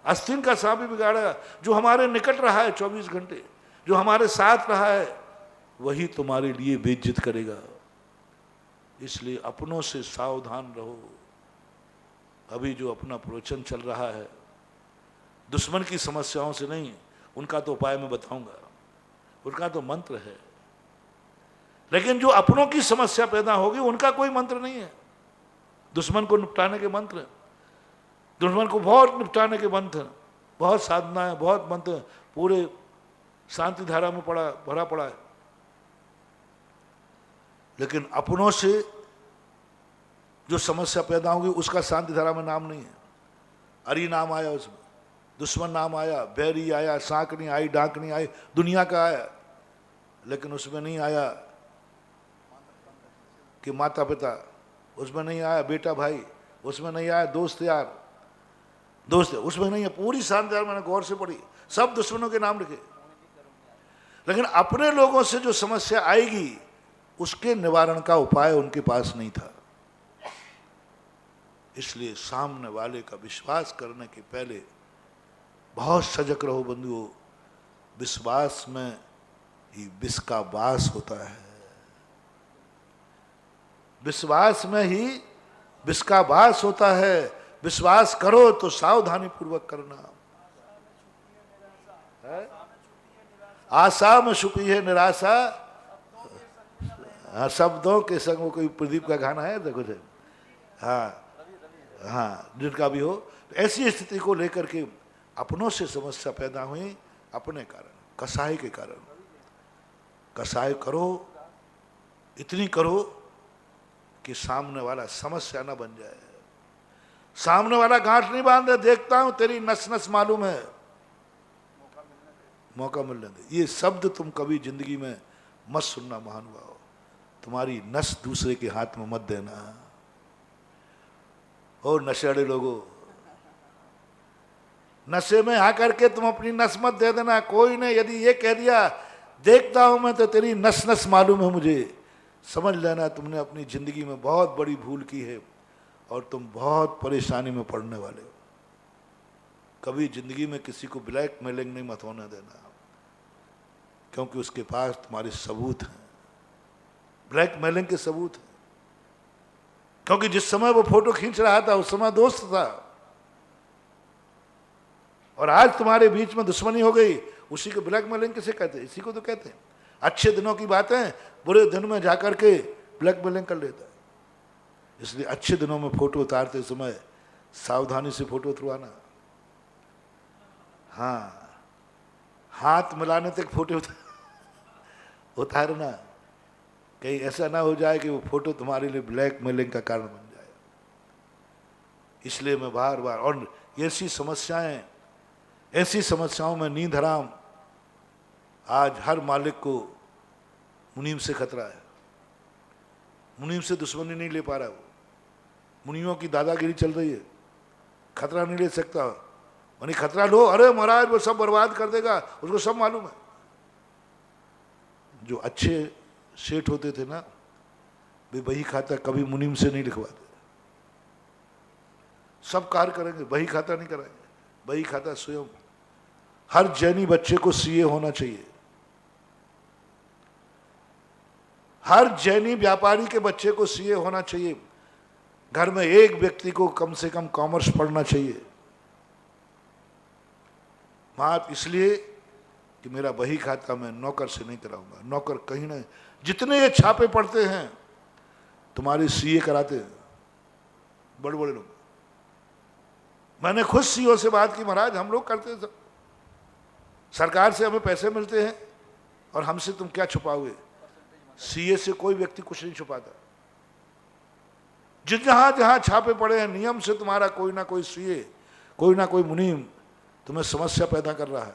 आस्तीन का सांप भी बिगाड़ेगा। जो हमारे निकट रहा है 24 घंटे, जो हमारे साथ रहा है, वही तुम्हारे लिए बेइज्जत करेगा। इसलिए अपनों से सावधान रहो। अभी जो अपना प्रवचन चल रहा है, दुश्मन की समस्याओं से नहीं, उनका तो उपाय मैं बताऊंगा, उनका तो मंत्र है। लेकिन जो अपनों की समस्या पैदा होगी, उनका कोई मंत्र नहीं है। दुश्मन को निपटाने के मंत्र, दुश्मन को बहुत निपटाने के मंत्र, बहुत साधनाएं, बहुत मंत्र पूरे शांति धारा में भरा पड़ा है। लेकिन अपनों से जो समस्या पैदा होगी, उसका शांति धारा में नाम नहीं है। अरी नाम आया उसमें, दुश्मन नाम आया, बैरी आया, सांकनी आई, डाकनी आई, दुनिया का आया, लेकिन उसमें नहीं आया कि माता पिता, उसमें नहीं आया बेटा भाई, उसमें नहीं आया दोस्त यार, दोस्त उसमें नहीं है। पूरी शांति धारा मैंने गौर से पढ़ी, सब दुश्मनों के नाम लिखे। लेकिन अपने लोगों से जो समस्या आएगी, उसके निवारण का उपाय उनके पास नहीं था। इसलिए सामने वाले का विश्वास करने के पहले बहुत सजग रहो बंधुओं। विश्वास में ही विष का वास होता है, विश्वास में ही विष का वास होता है। विश्वास करो तो सावधानी पूर्वक करना। आशा में छुपी है निराशा, हाँ, शब्दों के संग, वो कोई प्रदीप का गाना है देखो से, हाँ हाँ, जिनका भी हो। तो ऐसी स्थिति को लेकर के अपनों से समस्या पैदा हुई, अपने कारण, कसाई के कारण। कसाई करो, इतनी करो कि सामने वाला समस्या ना बन जाए। सामने वाला गांठ नहीं बांधे, देखता हूं तेरी नस नस मालूम है, मौका मिलने दे। ये शब्द तुम कभी जिंदगी में मत सुनना महानुभाव। तुम्हारी नस दूसरे के हाथ में मत देना। और नशेड़े लोगों, नशे में आकर के तुम अपनी नस मत दे देना। कोई ने यदि ये कह दिया देखता हूं मैं तो तेरी नस नस मालूम है मुझे, समझ लेना तुमने अपनी जिंदगी में बहुत बड़ी भूल की है और तुम बहुत परेशानी में पड़ने वाले हो। कभी जिंदगी में किसी को ब्लैक मेलिंग नहीं मत होने देना, क्योंकि उसके पास तुम्हारे सबूत हैं, ब्लैक मेलिंग के सबूत हैं। क्योंकि जिस समय वो फोटो खींच रहा था उस समय दोस्त था, और आज तुम्हारे बीच में दुश्मनी हो गई। उसी को ब्लैकमेलिंग किसे कहते हैं? इसी को तो कहते हैं। अच्छे दिनों की बातें बुरे दिन में जाकर के ब्लैकमेलिंग कर लेता है। इसलिए अच्छे दिनों में फोटो उतारते समय सावधानी से फोटो उतरवाना। हाँ, हाथ मिलाने तक फोटो उतारना, कहीं ऐसा ना हो जाए कि वो फोटो तुम्हारे लिए ब्लैकमेलिंग का कारण बन जाए। इसलिए मैं बार बार, और ऐसी समस्याएं, ऐसी समस्याओं में नींद हराम। आज हर मालिक को मुनीम से खतरा है। मुनीम से दुश्मनी नहीं ले पा रहा वो, मुनियों की दादागिरी चल रही है, खतरा नहीं ले सकता। वही खतरा लो, अरे महाराज वो सब बर्बाद कर देगा, उसको सब मालूम है। जो अच्छे सेठ होते थे ना, वे बही खाता कभी मुनीम से नहीं लिखवाते। सब कार्य करेंगे, बही खाता नहीं कराएंगे। बही खाता स्वयं। हर जैनी बच्चे को सीए होना चाहिए। हर जैनी व्यापारी के बच्चे को सीए होना चाहिए। घर में एक व्यक्ति को कम से कम कॉमर्स पढ़ना चाहिए। बात इसलिए कि मेरा बही खाता मैं नौकर से नहीं कराऊंगा। नौकर कहीं नहीं, जितने ये छापे पड़ते हैं तुम्हारे सीए कराते हैं बड़े बड़े लोग। मैंने खुद सीओ से बात की, महाराज हम लोग करते हैं सब, सरकार से हमें पैसे मिलते हैं और हमसे तुम क्या छुपाओगे? सीए से कोई व्यक्ति कुछ नहीं छुपाता। जहां जहां छापे पड़े हैं, नियम से तुम्हारा कोई ना कोई सीए, कोई ना कोई मुनीम तुम्हें समस्या पैदा कर रहा है।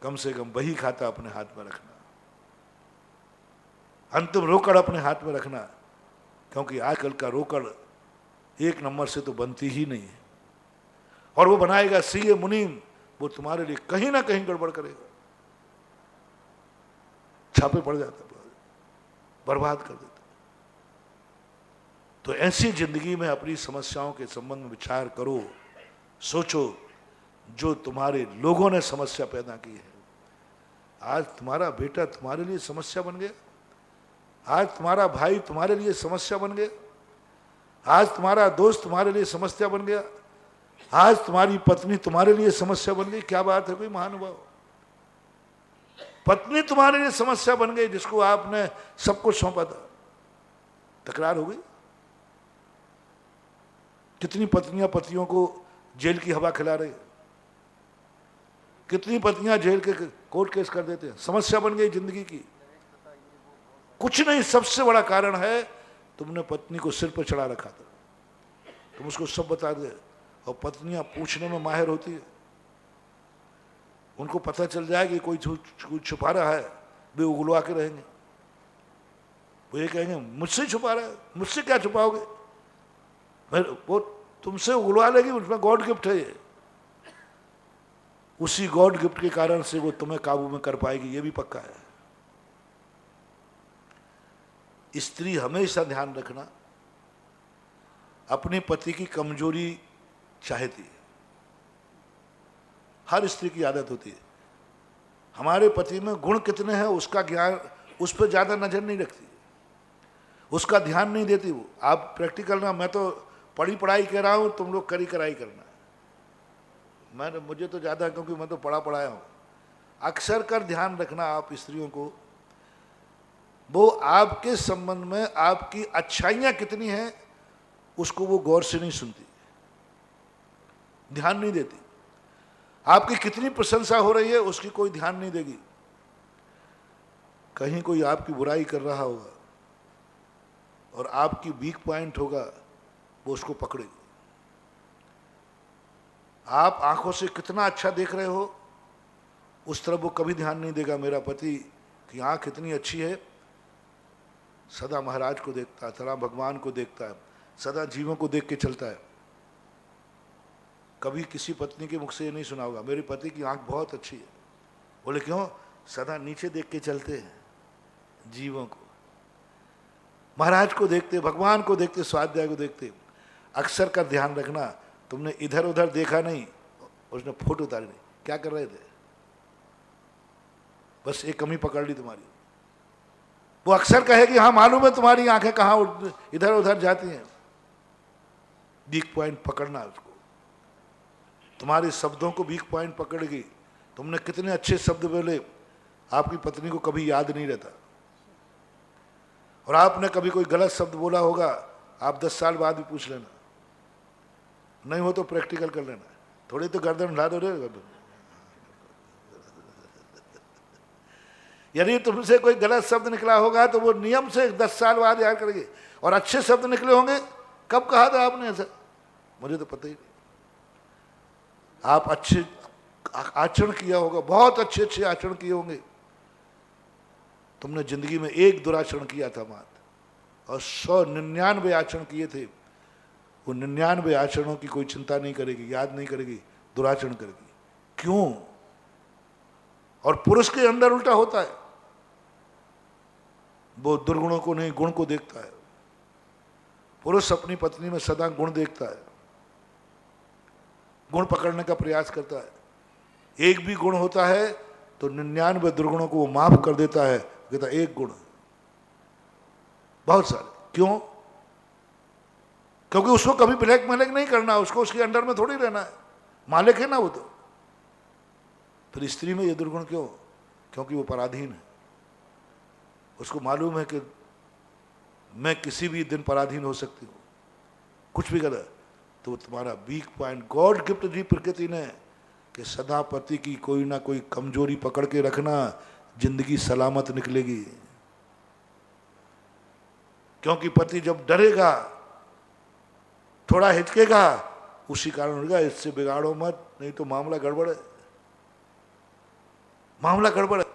कम से कम बही खाता अपने हाथ में रखना, अंतिम रोकड़ अपने हाथ में रखना, क्योंकि आजकल का रोकड़ एक नंबर से तो बनती ही नहीं है। और वो बनाएगा सीए मुनीम, वो तुम्हारे लिए कहीं ना कहीं गड़बड़ करेगा, छापे पड़ जाता, बर्बाद कर देता। तो ऐसी जिंदगी में अपनी समस्याओं के संबंध में विचार करो, सोचो। जो तुम्हारे लोगों ने समस्या पैदा की है, आज तुम्हारा बेटा तुम्हारे लिए समस्या बन गया, आज तुम्हारा भाई तुम्हारे लिए समस्या बन गया, आज तुम्हारा दोस्त तुम्हारे लिए समस्या बन गया, आज तुम्हारी पत्नी तुम्हारे लिए समस्या बन गई। क्या बात है कोई महानुभाव, पत्नी तुम्हारे लिए समस्या बन गई जिसको आपने सब कुछ सौंपा था, तकरार हो गई। कितनी पत्नियां पतियों को जेल की हवा खिला रही, कितनी पत्नियां जेल के कोर्ट केस कर देते हैं, समस्या बन गई जिंदगी की। कुछ नहीं, सबसे बड़ा कारण है तुमने पत्नी को सिर पर चढ़ा रखा था, तुम उसको सब बता दे। और पत्नियां पूछने में माहिर होती है, उनको पता चल जाए कि कोई छुपा रहा है, वे उगलवा के रहेंगे। वो ये कहेंगे मुझसे छुपा रहा है, मुझसे क्या छुपाओगे, वो तुमसे उगलवा लेगी, उसमें गॉड गिफ्ट है ये। उसी गॉड गिफ्ट के कारण से वो तुम्हें काबू में कर पाएगी, ये भी पक्का है। स्त्री हमेशा ध्यान रखना, अपने पति की कमजोरी चाहती है, हर स्त्री की आदत होती है। हमारे पति में गुण कितने हैं उसका ज्ञान, उस पर ज्यादा नजर नहीं रखती, उसका ध्यान नहीं देती वो। आप प्रैक्टिकल ना, मैं तो पढ़ी पढ़ाई कह रहा हूं, तुम लोग करी कराई करना। मुझे तो ज्यादा, क्योंकि मैं तो पढ़ा पढ़ाया हूं। अक्सर कर ध्यान रखना आप स्त्रियों को, वो आपके संबंध में आपकी अच्छाइयां कितनी हैं उसको वो गौर से नहीं सुनती, ध्यान नहीं देती। आपकी कितनी प्रशंसा हो रही है उसकी कोई ध्यान नहीं देगी। कहीं कोई आपकी बुराई कर रहा होगा और आपकी वीक पॉइंट होगा, वो उसको पकड़ेगी। आप आंखों से कितना अच्छा देख रहे हो उस तरफ वो कभी ध्यान नहीं देगा। मेरा पति की आंख इतनी अच्छी है, सदा महाराज को देखता है, सदा भगवान को देखता है, सदा जीवों को देख के चलता है। कभी किसी पत्नी के मुख से ये नहीं सुना होगा मेरे पति की आंख बहुत अच्छी है। बोले क्यों? सदा नीचे देख के चलते हैं, जीवों को, महाराज को देखते, भगवान को देखते, स्वाध्याय को देखते। अक्सर का ध्यान रखना, तुमने इधर उधर देखा नहीं, उसने फोटो उतारी नहीं, क्या कर रहे थे, बस एक कमी पकड़ ली तुम्हारी। वो अक्सर कहेगी हाँ मालूम है तुम्हारी आंखें कहाँ इधर उधर जाती हैं। वीक पॉइंट पकड़ना उसको, तुम्हारे शब्दों को वीक पॉइंट पकड़ेगी। तुमने कितने अच्छे शब्द बोले, आपकी पत्नी को कभी याद नहीं रहता। और आपने कभी कोई गलत शब्द बोला होगा, आप 10 साल बाद भी पूछ लेना, नहीं हो तो प्रैक्टिकल कर लेना, थोड़ी तो गर्दन उठा दो रे। यदि तुमसे कोई गलत शब्द निकला होगा तो वो नियम से 10 साल बाद याद करेगी। और अच्छे शब्द निकले होंगे, कब कहा था आपने ऐसा, मुझे तो पता ही नहीं। आप अच्छे आचरण किया होगा, बहुत अच्छे अच्छे आचरण किए होंगे, तुमने जिंदगी में एक दुराचरण किया था मात्र, और 199 आचरण किए थे। वो 99 आचरणों की कोई चिंता नहीं करेगी, याद नहीं करेगी, दुराचरण करेगी। क्यों? और पुरुष के अंदर उल्टा होता है, वो दुर्गुणों को नहीं गुण को देखता है। पुरुष अपनी पत्नी में सदा गुण देखता है, गुण पकड़ने का प्रयास करता है। एक भी गुण होता है तो 99 दुर्गुणों को वो माफ कर देता है, कहता एक गुण, बहुत सारे। क्यों? क्योंकि उसको कभी ब्लैक मेलिक नहीं करना, उसको उसके अंडर में थोड़ी रहना है, मालिक है ना वो तो। फिर स्त्री में ये दुर्गुण क्यों? क्योंकि वो पराधीन है। उसको मालूम है कि मैं किसी भी दिन पराधीन हो सकती हूँ, कुछ भी करे। तो तुम्हारा वीक पॉइंट गॉड गिफ्ट दी प्रकृति ने कि सदा पति की कोई ना कोई कमजोरी पकड़ के रखना, जिंदगी सलामत निकलेगी। क्योंकि पति जब डरेगा, थोड़ा हिचकेगा, उसी कारण होगा, इससे बिगाड़ो मत, नहीं तो मामला गड़बड़ है। मामला गड़बड़ है।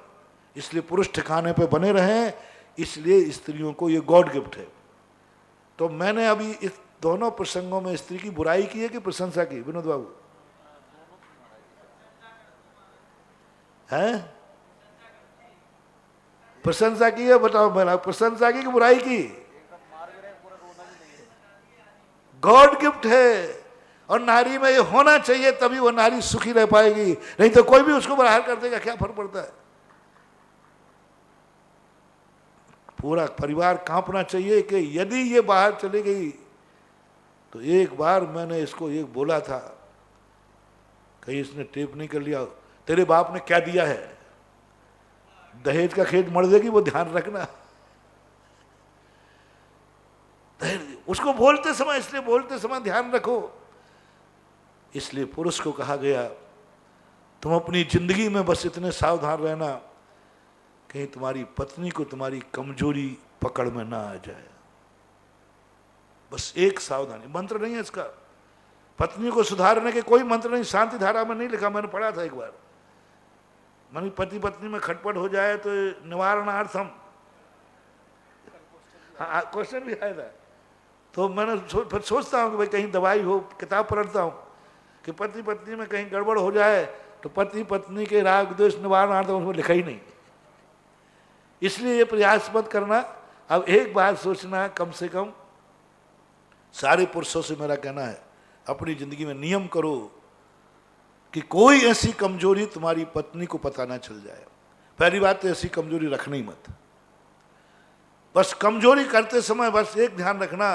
इसलिए पुरुष ठिकाने पे बने रहें, इसलिए स्त्रियों को ये गॉड गिफ्ट है। तो मैंने अभी इस दोनों प्रसंगों में स्त्री की बुराई की है कि प्रशंसा की, विनोद बाबू? है प्रशंसा की है, बताओ मेरा, प्रशंसा की कि बुराई की? गॉड गिफ्ट है, और नारी में ये होना चाहिए, तभी वो नारी सुखी रह पाएगी, नहीं तो कोई भी उसको बाहर कर देगा, क्या फर्क पड़ता है? पूरा परिवार कांपना चाहिए कि यदि ये बाहर चली गई तो एक बार मैंने इसको एक बोला था, कहीं इसने टेप नहीं कर लिया, तेरे बाप ने क्या दिया है, दहेज का खेत मर देगी, वो ध्यान रखना। उसको बोलते समय, इसलिए बोलते समय ध्यान रखो। इसलिए पुरुष को कहा गया तुम अपनी जिंदगी में बस इतने सावधान रहना कहीं तुम्हारी पत्नी को तुम्हारी कमजोरी पकड़ में ना आ जाए। बस एक सावधानी, मंत्र नहीं है इसका, पत्नी को सुधारने के कोई मंत्र नहीं, शांति धारा में नहीं लिखा, मैंने पढ़ा था एक बार। मानी पति पत्नी में खटपट हो जाए तो निवारणार्थम, हाँ क्वेश्चन भी आया था। तो मैंने फिर सोचता हूँ कि भाई कहीं दवाई हो, किताब पढ़ता हूँ कि पति पत्नी में कहीं गड़बड़ हो जाए तो पति पत्नी के राग द्वेष निवारणार्थम, उसमें लिखा ही नहीं। इसलिए ये प्रयास मत करना। अब एक बात सोचना, कम से कम सारे पुरुषों से मेरा कहना है, अपनी जिंदगी में नियम करो कि कोई ऐसी कमजोरी तुम्हारी पत्नी को पता ना चल जाए। पहली बात तो ऐसी कमजोरी रखना ही मत। बस कमजोरी करते समय बस एक ध्यान रखना,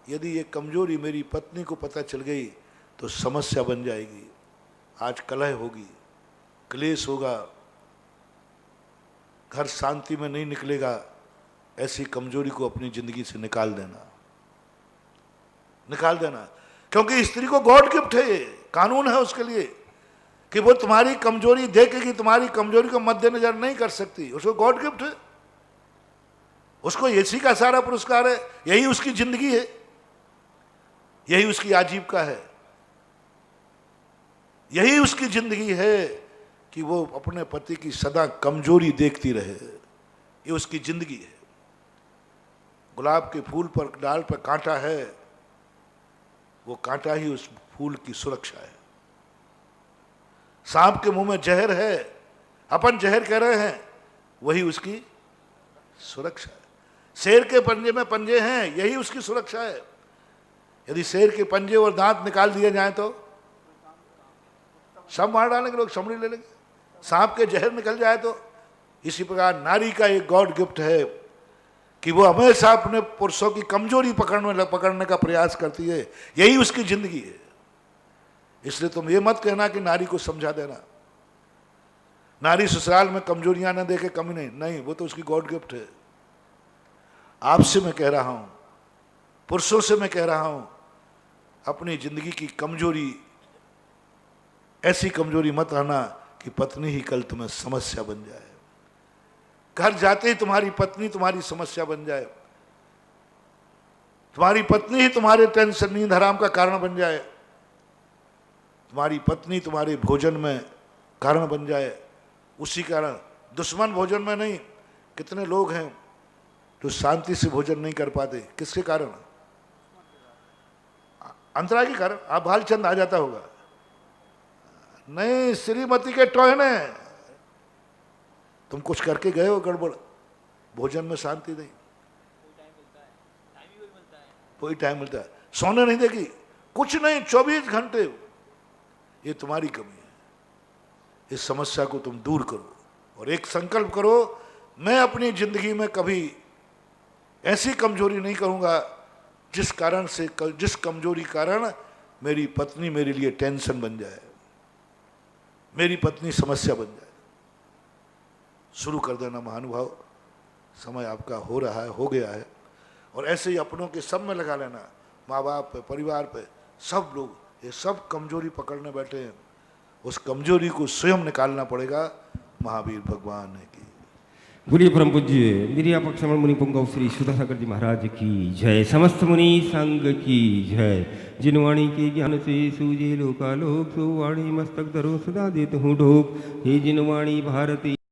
यदि ये कमजोरी मेरी पत्नी को पता चल गई तो समस्या बन जाएगी, आज कलह होगी, क्लेश होगा, घर शांति में नहीं निकलेगा। ऐसी कमजोरी को अपनी जिंदगी से निकाल देना, निकाल देना। क्योंकि स्त्री को गॉड गिफ्ट है, ये कानून है उसके लिए कि वो तुम्हारी कमजोरी देखेगी, तुम्हारी कमजोरी को मद्देनजर नहीं कर सकती, उसको गॉड गिफ्ट है, उसको इसी का सारा पुरस्कार है, यही उसकी जिंदगी है, यही उसकी आजीविका है, यही उसकी जिंदगी है कि वो अपने पति की सदा कमजोरी देखती रहे, ये उसकी जिंदगी है। गुलाब के फूल पर डाल पर कांटा है, वो कांटा ही उस फूल की सुरक्षा है। सांप के मुंह में जहर है, अपन जहर कह रहे हैं, वही उसकी सुरक्षा है। शेर के पंजे में पंजे हैं, यही उसकी सुरक्षा है। यदि शेर के पंजे और दांत निकाल दिए जाएं तो सब मार डालेंगे लोग, समड़ी ले लेंगे। सांप के जहर निकल जाए तो इसी प्रकार नारी का एक गॉड गिफ्ट है कि वो हमेशा अपने पुरुषों की कमजोरी पकड़ने का प्रयास करती है, यही उसकी जिंदगी है। इसलिए तुम ये मत कहना कि नारी को समझा देना, नारी ससुराल में कमजोरियां न देखे, कमी नहीं, वो तो उसकी गॉड गिफ्ट है। आपसे मैं कह रहा हूं, पुरुषों से मैं कह रहा हूं, अपनी जिंदगी की कमजोरी, ऐसी कमजोरी मत आना कि पत्नी ही कल तुम्हें समस्या बन जाए, घर जाते ही तुम्हारी पत्नी तुम्हारी समस्या बन जाए, तुम्हारी पत्नी ही तुम्हारे टेंशन नींद हराम का कारण बन जाए, तुम्हारी पत्नी तुम्हारे भोजन में कारण बन जाए। उसी कारण दुश्मन भोजन में नहीं, कितने लोग हैं जो शांति से भोजन नहीं कर पाते, किसके कारण? अंतरा के कारण। आप भालचंद आ जाता होगा, नहीं श्रीमती के टोहने, तुम कुछ करके गए हो गड़बड़, भोजन में शांति नहीं, कोई टाइम मिलता है, सोने नहीं देगी, कुछ नहीं, 24 घंटे। ये तुम्हारी कमी है। इस समस्या को तुम दूर करो और एक संकल्प करो, मैं अपनी जिंदगी में कभी ऐसी कमजोरी नहीं करूंगा जिस कमजोरी कारण मेरी पत्नी मेरे लिए टेंशन बन जाए, मेरी पत्नी समस्या बन जाए। शुरू कर देना महानुभाव, समय आपका हो रहा है, हो गया है। और ऐसे ही अपनों के सब में लगा लेना, माँ बाप पे, परिवार पे, सब लोग ये सब कमजोरी पकड़ने बैठे हैं, उस कमजोरी को स्वयं निकालना पड़ेगा। महावीर भगवान है कि बोलिए परम पूज्य निर्यापक श्रमण मुनि पुंगव श्री सुधासागर जी महाराज की जय। समस्त मुनि संघ की जय। जिन वाणी के ज्ञान से सूझे लोकालोक, सो वाणी मस्तक धरो सदा देत हूँ ढोक। हे जिन वाणी भारती